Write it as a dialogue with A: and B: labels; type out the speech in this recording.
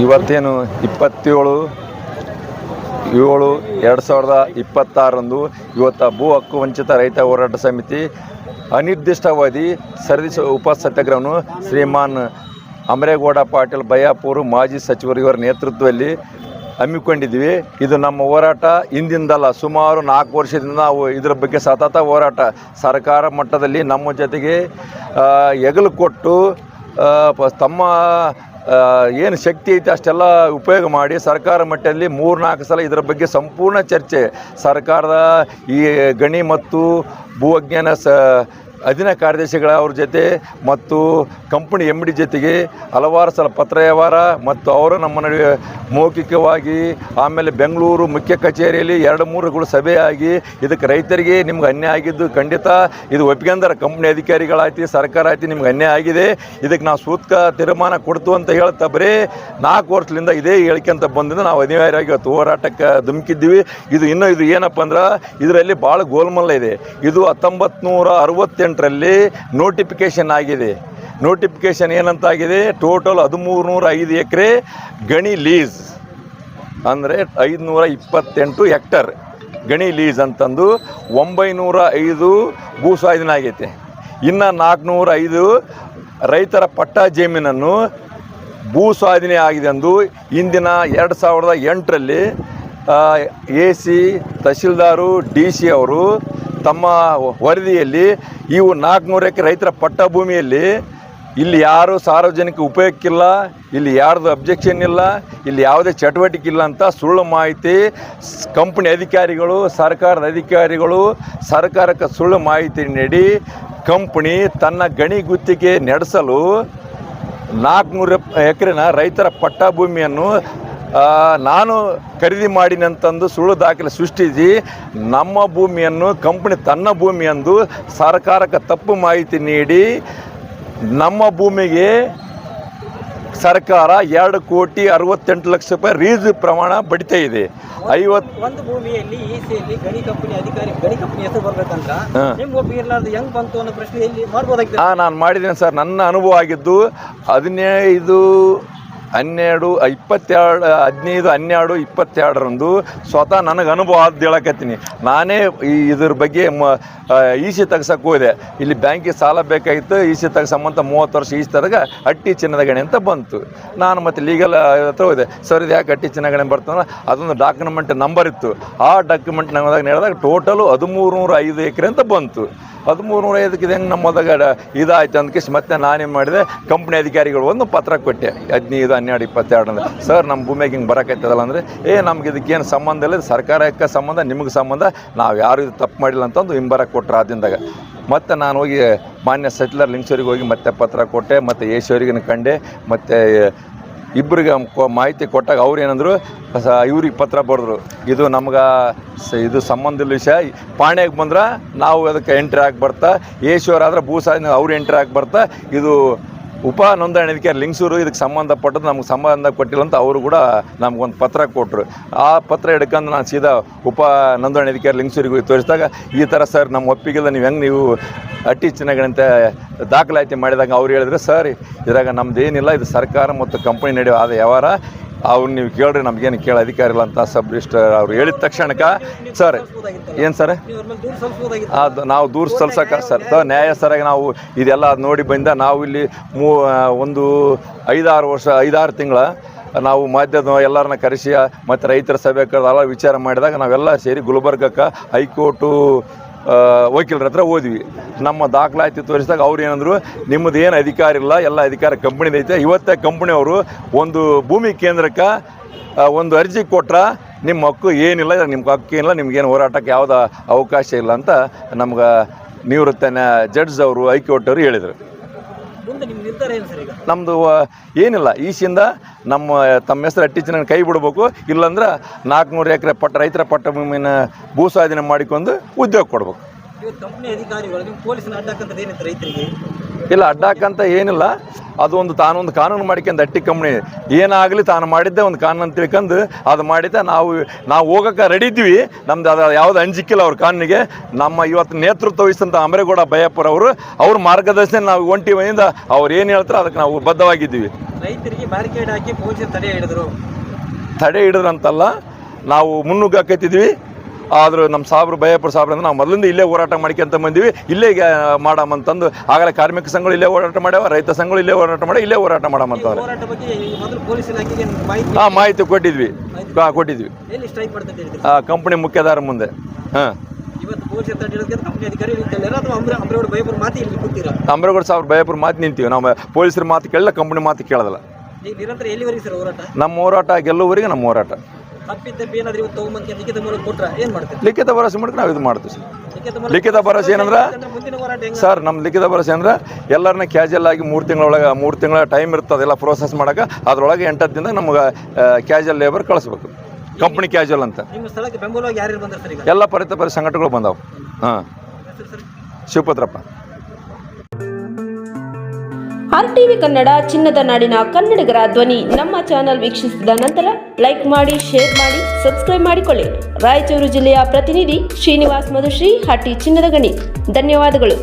A: ಇವತ್ತೇನು 27/7/2026 ಇವತ್ತು ಭೂ ಹಕ್ಕು ವಂಚಿತ ರೈತ ಹೋರಾಟ ಸಮಿತಿ ಅನಿರ್ದಿಷ್ಟಾವಧಿ ಸರದಿ ಉಪ ಸತ್ಯಾಗ್ರಹವನ್ನು ಶ್ರೀಮಾನ್ ಅಮರೇಗೌಡ ಪಾಟೀಲ್ ಬಯ್ಯಾಪುರ ಮಾಜಿ ಸಚಿವರು ಇವರ ನೇತೃತ್ವದಲ್ಲಿ ಹಮ್ಮಿಕೊಂಡಿದ್ವಿ. ಇದು ನಮ್ಮ ಹೋರಾಟ ಇಂದಿಂದಲ್ಲ, ಸುಮಾರು 4 ವರ್ಷದಿಂದ ನಾವು ಇದರ ಬಗ್ಗೆ ಸತತ ಹೋರಾಟ ಸರ್ಕಾರ ಮಟ್ಟದಲ್ಲಿ ನಮ್ಮ ಜೊತೆಗೆ ಹೆಗಲು ಕೊಟ್ಟು ತಮ್ಮ ಏನು ಶಕ್ತಿ ಐತೆ ಅಷ್ಟೆಲ್ಲ ಉಪಯೋಗ ಮಾಡಿ ಸರ್ಕಾರ ಮಟ್ಟದಲ್ಲಿ 3-4 ಸಲ ಇದರ ಬಗ್ಗೆ ಸಂಪೂರ್ಣ ಚರ್ಚೆ ಸರ್ಕಾರದ ಈ ಗಣಿ ಮತ್ತು ಭೂ ವಿಜ್ಞಾನ ಅಧೀನ ಕಾರ್ಯದರ್ಶಿಗಳ ಅವ್ರ ಜೊತೆ ಮತ್ತು ಕಂಪನಿ MD ಜೊತೆಗೆ ಹಲವಾರು ಸಲ ಪತ್ರ ವ್ಯವಹಾರ ಮತ್ತು ಅವರು ನಮ್ಮ ನಡುವೆ ಮೌಖಿಕವಾಗಿ ಆಮೇಲೆ ಬೆಂಗಳೂರು ಮುಖ್ಯ ಕಚೇರಿಯಲ್ಲಿ 2-3 ಸಭೆಯಾಗಿ ಇದಕ್ಕೆ ರೈತರಿಗೆ ನಿಮ್ಗೆ ಅನ್ಯಾಯ ಆಗಿದ್ದು ಖಂಡಿತ ಇದು ಒಪ್ಪಿಗೆಂದರೆ ಕಂಪ್ನಿ ಅಧಿಕಾರಿಗಳಾಯ್ತು ಸರ್ಕಾರ ಆಯ್ತು ನಿಮ್ಗೆ ಅನ್ಯಾಯ ಆಗಿದೆ, ಇದಕ್ಕೆ ನಾವು ಸೂಕ್ತ ತೀರ್ಮಾನ ಕೊಡ್ತು ಅಂತ ಹೇಳ್ತಾ ಬರೀ 4 ವರ್ಷದಿಂದ ಇದೇ ಹೇಳಿಕೆಂತ ಬಂದಿಂದ ನಾವು ಅನಿವಾರ್ಯವಾಗಿ ಇವತ್ತು ಹೋರಾಟಕ್ಕೆ ಧುಮುಕಿದ್ದೀವಿ. ಇದು ಏನಪ್ಪ ಅಂದ್ರೆ ಇದರಲ್ಲಿ ಭಾಳ ಗೋಲ್ಮಲ್ಲ ಇದೆ. ಇದು 1968ರಲ್ಲಿ ನೋಟಿಫಿಕೇಷನ್ ಆಗಿದೆ. ನೋಟಿಫಿಕೇಷನ್ ಏನಂತಾಗಿದೆ, ಟೋಟಲ್ 1305 ಎಕರೆ ಗಣಿ ಲೀಸ್ ಅಂದರೆ 528 ಹೆಕ್ಟರ್ ಗಣಿ ಲೀಸ್ ಅಂತಂದು 905 ಭೂ ಸ್ವಾಧೀನ ಆಗೈತೆ. ಇನ್ನು 405 ರೈತರ ಪಟ್ಟ ಜಮೀನನ್ನು ಭೂ ಸ್ವಾಧೀನ ಆಗಿದೆ ಎಂದು ಇಂದಿನ 2008ರಲ್ಲಿ AC ತಹಶೀಲ್ದಾರು DC ಅವರು ತಮ್ಮ ವರದಿಯಲ್ಲಿ ಇವು 400 ಎಕರೆ ರೈತರ ಪಟ್ಟ ಭೂಮಿಯಲ್ಲಿ ಇಲ್ಲಿ ಯಾರು ಸಾರ್ವಜನಿಕ ಉಪಯೋಗಕ್ಕಿಲ್ಲ, ಇಲ್ಲಿ ಯಾರ್ದು ಅಬ್ಜೆಕ್ಷನ್ ಇಲ್ಲ, ಇಲ್ಲಿ ಯಾವುದೇ ಚಟುವಟಿಕೆ ಇಲ್ಲ ಅಂತ ಸುಳ್ಳು ಮಾಹಿತಿ ಕಂಪನಿ ಅಧಿಕಾರಿಗಳು ಸರ್ಕಾರದ ಅಧಿಕಾರಿಗಳು ಸರ್ಕಾರಕ್ಕೆ ಸುಳ್ಳು ಮಾಹಿತಿ ನೀಡಿ ಕಂಪನಿ ತನ್ನ ಗಣಿ ಗುತ್ತಿಗೆ ನಡೆಸಲು 400 ಎಕರೆನ ರೈತರ ಪಟ್ಟ ಭೂಮಿಯನ್ನು ನಾನು ಖರೀದಿ ಮಾಡಿನಂತಂದು ಸುಳ್ಳು ದಾಖಲೆ ಸೃಷ್ಟಿಸಿ ನಮ್ಮ ಭೂಮಿಯನ್ನು ಕಂಪನಿ ತನ್ನ ಭೂಮಿ ಎಂದು ಸರ್ಕಾರಕ್ಕೆ ತಪ್ಪು ಮಾಹಿತಿ ನೀಡಿ ನಮ್ಮ ಭೂಮಿಗೆ ಸರ್ಕಾರ 2,68,00,000 ರೀಸ್ ಪ್ರಮಾಣ ಬಡಿತಾ ಇದೆ. 50
B: ಒಂದು ಭೂಮಿಯಲ್ಲಿ ECಯಲ್ಲಿ ಗಣಿ ಕಂಪನಿ ಹೆಸರು ಬರ್ಬೇಕಂತ ನಿಮ್ಗೆ ಒಪ್ಪಿರಲಾರ್ದು ಹೆಂಗ್ ಬಂತು ಅನ್ನೋ ಪ್ರಶ್ನೆಯಲ್ಲಿ ಮಾಡ್ಬೋದಾಗಿದೆ.
A: ನಾನು ಮಾಡಿದ್ದೇನೆ ಸರ್. ನನ್ನ ಅನುಭವ ಆಗಿದ್ದು 15/12/22 ಸ್ವತಃ ನನಗೆ ಅನುಭವ ಆದ್ದು ಹೇಳಕತ್ತೀನಿ. ನಾನೇ ಇದ್ರ ಬಗ್ಗೆ EC ತೆಗ್ಸಕ್ಕೆ ಹೋದೆ. ಇಲ್ಲಿ ಬ್ಯಾಂಕಿಗೆ ಸಾಲ ಬೇಕಾಗಿತ್ತು, EC ತೆಗ್ಸಂತ 30 ವರ್ಷ EC ತರಗ ಅಟ್ಟಿ ಚಿನ್ನದ ಗಣಿ ಅಂತ ಬಂತು. ನಾನು ಮತ್ತು ಲೀಗಲ್ ಹತ್ರ ಹೋದೆ. ಸರ್ ಇದು ಯಾಕೆ ಅಟ್ಟಿ ಚಿನ್ನ ಗಣಿ ಬರ್ತಂದ್ರೆ ಅದೊಂದು ಡಾಕ್ಯುಮೆಂಟ್ ನಂಬರ್ ಇತ್ತು. ಆ ಡಾಕ್ಯುಮೆಂಟ್ ನಮ್ಮದಾಗ ನಡೆದಾಗ ಟೋಟಲು 1305 ಎಕರೆ ಅಂತ ಬಂತು. 1305 ಹೆಂಗೆ ನಮ್ಮದಾಗ ಇದಾಯ್ತು ಅಂದ್ಕಿಸ್ ಮತ್ತೆ ನಾನೇನು ಮಾಡಿದೆ, ಕಂಪ್ನಿ ಅಧಿಕಾರಿಗಳು ಒಂದು ಪತ್ರ ಕೊಟ್ಟೆ 15/12/22 ಸರ್ ನಮ್ಮ ಭೂಮಿಯಾಗ ಹಿಂಗೆ ಬರೋಕೈತದಲ್ಲ ಅಂದರೆ ನಮ್ಗೆ ಇದಕ್ಕೇನು ಸಂಬಂಧ ಇಲ್ಲ, ಇದು ಸರ್ಕಾರಕ್ಕೆ ಸಂಬಂಧ, ನಿಮಗೆ ಸಂಬಂಧ, ನಾವು ಯಾರು ಇದು ತಪ್ಪು ಮಾಡಿಲ್ಲ ಅಂತಂದು ಹಿಂಬರಕ್ಕೆ ಕೊಟ್ಟರು. ಆದಿಂದಾಗ ಮತ್ತು ನಾನು ಹೋಗಿ ಮಾನ್ಯ ಸಚಿಲರ್ ಲಿಂಗಸೂರಿಗೆ ಹೋಗಿ ಮತ್ತೆ ಪತ್ರ ಕೊಟ್ಟೆ, ಮತ್ತು ಏಶ್ವರಿಗೆ ಕಂಡೆ, ಮತ್ತು ಇಬ್ಬರಿಗೆ ಮಾಹಿತಿ ಕೊಟ್ಟಾಗ ಅವ್ರು ಏನಂದರು, ಇವ್ರಿಗೆ ಪತ್ರ ಬರೆದ್ರು, ಇದು ನಮ್ಗೆ ಇದು ಸಂಬಂಧ ಇಲ್ಲ ವಿಷಯ, ಪಾಣ್ಯಾಗೆ ಬಂದ್ರೆ ನಾವು ಅದಕ್ಕೆ ಎಂಟ್ರಿ ಆಗಿ ಬರ್ತಾ, ಏಶ್ವರ ಆದ್ರೆ ಭೂ ಸ್ವಾಧೀನ ಅವ್ರು ಎಂಟ್ರಿ ಆಗಿ ಬರ್ತಾ, ಇದು ಉಪ ನೋಂದಣಿ ಅಧಿಕಾರಿ ಲಿಂಗಸೂರು ಇದಕ್ಕೆ ಸಂಬಂಧಪಟ್ಟದ್ದು ನಮ್ಗೆ ಸಂಬಂಧ ಕೊಟ್ಟಿಲ್ಲ ಅಂತ ಅವರು ಕೂಡ ನಮ್ಗೊಂದು ಪತ್ರ ಕೊಟ್ಟರು. ಆ ಪತ್ರ ಹಿಡ್ಕೊಂಡು ನಾನು ಸೀದಾ ಉಪ ನೋಂದಣಿ ಅಧಿಕಾರಿ ಲಿಂಗಸೂರಿಗೆ ಹೋಗಿ ತೋರಿಸಿದಾಗ ಈ ಥರ ಸರ್ ನಮ್ಮ ಒಪ್ಪಿಗೆಲ್ಲ ನೀವು ಅಟ್ಟಿ ಚಿನ್ನಗಳಂತ ದಾಖಲಾತಿ ಮಾಡಿದಾಗ ಅವ್ರು ಹೇಳಿದ್ರೆ, ಸರ್ ಇದ್ರಾಗ ನಮ್ದೇನಿಲ್ಲ, ಇದು ಸರ್ಕಾರ ಮತ್ತು ಕಂಪನಿ ನಡೆಯೋ ಆದ ವ್ಯವಹಾರ, ಅವ್ರು ನೀವು ಕೇಳ್ರಿ, ನಮಗೇನು ಕೇಳೋ ಅಧಿಕಾರ ಇಲ್ಲ ಅಂತ ಸಬ್ ರಿಜಿಸ್ಟರ್ ಅವ್ರು ಹೇಳಿದ ತಕ್ಷಣಕ್ಕೆ ಸರ್ ಏನು ಸರ್ ಅದು ನಾವು ದೂರ ಸಲ್ಸಕ್ಕೆ ಸರ್ ನ್ಯಾಯ ಸರಾಗಿ ನಾವು ಇದೆಲ್ಲ ನೋಡಿ ಬಂದ ನಾವು ಇಲ್ಲಿ ಒಂದು 5-6 ತಿಂಗಳ ನಾವು ಮಾಧ್ಯಮ ಎಲ್ಲರನ್ನ ಕರೆಸಿ ಮತ್ತು ರೈತರ ಸಭೆ ಕರೆದೆಲ್ಲ ವಿಚಾರ ಮಾಡಿದಾಗ ನಾವೆಲ್ಲ ಸೇರಿ ಗುಲ್ಬರ್ಗಕ್ಕೆ ಹೈಕೋರ್ಟು ವಕೀಲರ ಹತ್ರ ಹೋದ್ವಿ. ನಮ್ಮ ದಾಖಲಾತಿ ತೋರಿಸಿದಾಗ ಅವ್ರು ಏನಂದರು, ನಿಮ್ಮದು ಏನು ಅಧಿಕಾರ ಇಲ್ಲ, ಎಲ್ಲ ಅಧಿಕಾರ ಕಂಪ್ನಿದೈತೆ. ಇವತ್ತೇ ಕಂಪ್ನಿಯವರು ಒಂದು ಭೂಮಿ ಕೇಂದ್ರಕ್ಕೆ ಒಂದು ಅರ್ಜಿ ಕೊಟ್ರೆ ನಿಮ್ಮ ಹಕ್ಕು ಏನಿಲ್ಲ, ನಿಮ್ಗೆ ಹಕ್ಕು ಏನಿಲ್ಲ, ನಿಮ್ಗೇನು ಹೋರಾಟಕ್ಕೆ ಯಾವುದೇ ಅವಕಾಶ ಇಲ್ಲ ಅಂತ ನಮ್ಗೆ ನಿವೃತ್ತ ಜಡ್ಜ್ ಅವರು ಹೈಕೋರ್ಟ್ ಅವರು ಹೇಳಿದರು. ನಮ್ಮದು ಏನಿಲ್ಲ, ಈಸಿಂದ ತಮ್ಮ ಹೆಸರು ಅಟ್ಟಿ ಚಿನ್ನ ಕೈ ಬಿಡಬೇಕು, ಇಲ್ಲಾಂದ್ರೆ 400 ಎಕರೆ ರೈತರ ಪಟ್ಟ ಭೂಮಿನ ಭೂ ಸ್ವಾಧೀನ ಮಾಡಿಕೊಂಡು ಉದ್ಯೋಗ ಕೊಡ್ಬೇಕು. ಇಲ್ಲ ಅಡ್ಡಾಕಂತ ಏನಿಲ್ಲ, ಅದು ಒಂದು ತಾನೊಂದು ಕಾನೂನು ಮಾಡ್ಕೊಂಡು ಅಟ್ಟಿ ಕಂಪ್ನಿ ಏನಾಗಲಿ ತಾನು ಮಾಡಿದ್ದೆ ಒಂದು ಕಾನೂನು ತಿಳ್ಕೊಂಡು ಅದು ಮಾಡಿದ್ದೆ. ನಾವು ಹೋಗೋಕೆ ರೆಡಿ ಇದ್ದೀವಿ, ನಮ್ದು ಅದು ಯಾವುದು ಅಂಜಿಕಿಲ್ಲ ಅವ್ರ ಕಾನೂನಿಗೆ. ನಮ್ಮ ಇವತ್ತು ನೇತೃತ್ವ ವಹಿಸಿದಂಥ ಅಮರೇಗೌಡ ಬಯ್ಯಾಪುರ ಅವ್ರ ಮಾರ್ಗದರ್ಶನ ನಾವು ಹೊಂಟಿವಿಂದ ಅವ್ರು ಏನು ಹೇಳ್ತಾರೆ ಅದಕ್ಕೆ ನಾವು ಬದ್ಧವಾಗಿದ್ದೀವಿ.
B: ರೈತರಿಗೆ ಬ್ಯಾರಿಕೇಡ್ ಹಾಕಿ ಪೊಲೀಸರು ತಡೆ ಹಿಡಿದ್ರಂತಲ್ಲ, ನಾವು ಮುನ್ನುಗ್ಗಾಕೈತಿದ್ವಿ. ಆದರೂ ನಮ್ಮ ಸಾಬ್ರು ಬಯ್ಯಾಪುರ ಸಾಬ್ರು ಅಂದ್ರೆ ನಾವು ಮೊದಲಿಂದ ಇಲ್ಲೇ ಹೋರಾಟ ಮಾಡ್ಕೊಂತ ಬಂದೀವಿ. ಇಲ್ಲೇ ಮಾಡಾಮಂತಂದು ಆಗಲೇ ಕಾರ್ಮಿಕ ಸಂಘಗಳು ಇಲ್ಲೇ ಹೋರಾಟ ಮಾಡ್ಯಾವ, ರೈತ ಸಂಘಗಳು ಇಲ್ಲೇ ಹೋರಾಟ ಮಾಡಿ ಇಲ್ಲೇ ಹೋರಾಟ ಮಾಡಾಮಂತವ್ರೆ. ಮಾಹಿತಿ ಕೊಟ್ಟಿದ್ವಿ. ಕಂಪನಿ ಮುಖ್ಯದಾರ ಮುಂದೆ. ಅಮರೇಗೌಡ ಸಾಬ್ರು ಬಯ್ಯಾಪುರ ಮಾತು ನಿಂತೀವಿ ನಾವು. ಪೊಲೀಸರ ಮಾತು ಕೇಳಿಲ್ಲ, ಕಂಪನಿ ಮಾತು ಕೇಳೋದಿಲ್ಲ. ನಮ್ಮ ಹೋರಾಟ ಗೆಲ್ಲುವವರೆಗೆ ನಮ್ಮ ಹೋರಾಟ. ಲಿಖಿತ ಭರವಸೆ ಮಾಡಿದ್ರೆ ನಾವು ಇದು ಮಾಡ್ತೀವಿ ಸರ್. ಲಿಖಿತ ಭರವಸೆ ಏನಂದ್ರೆ ಸರ್, ನಮ್ಮ ಲಿಖಿತ ಭರವಸೆ ಅಂದ್ರೆ ಎಲ್ಲರನ್ನ ಕ್ಯಾಜುವಲ್ ಆಗಿ 3 ತಿಂಗಳ ಟೈಮ್ ಇರ್ತದೆ ಎಲ್ಲ ಪ್ರೋಸೆಸ್ ಮಾಡೋಕೆ. ಅದರೊಳಗೆ 8 ದಿನ ನಮ್ಗೆ ಕ್ಯಾಜುವಲ್ ಲೇಬರ್ ಕಳಿಸ್ಬೇಕು, ಕಂಪ್ನಿ ಕ್ಯಾಜುವಲ್ ಅಂತ. ಎಲ್ಲ ಪರಿತ ಸಂಘಟನೆಗಳು ಬಂದಾವೆ. ಹಾಂ, ಶಿವಪತ್ರಪ್ಪ.
C: RTV ಕನ್ನಡ, ಚಿನ್ನದ ನಾಡಿನ ಕನ್ನಡಿಗರ ಧ್ವನಿ. ನಮ್ಮ ಚಾನೆಲ್ ವೀಕ್ಷಿಸಿದ ನಂತರ ಲೈಕ್ ಮಾಡಿ, ಶೇರ್ ಮಾಡಿ, ಸಬ್ಸ್ಕ್ರೈಬ್ ಮಾಡಿಕೊಳ್ಳಿ. ರಾಯಚೂರು ಜಿಲ್ಲೆಯ ಪ್ರತಿನಿಧಿ ಶ್ರೀನಿವಾಸ್ ಮಧುಶ್ರೀ, ಹಟ್ಟಿ ಚಿನ್ನದ ಗಣಿ. ಧನ್ಯವಾದಗಳು.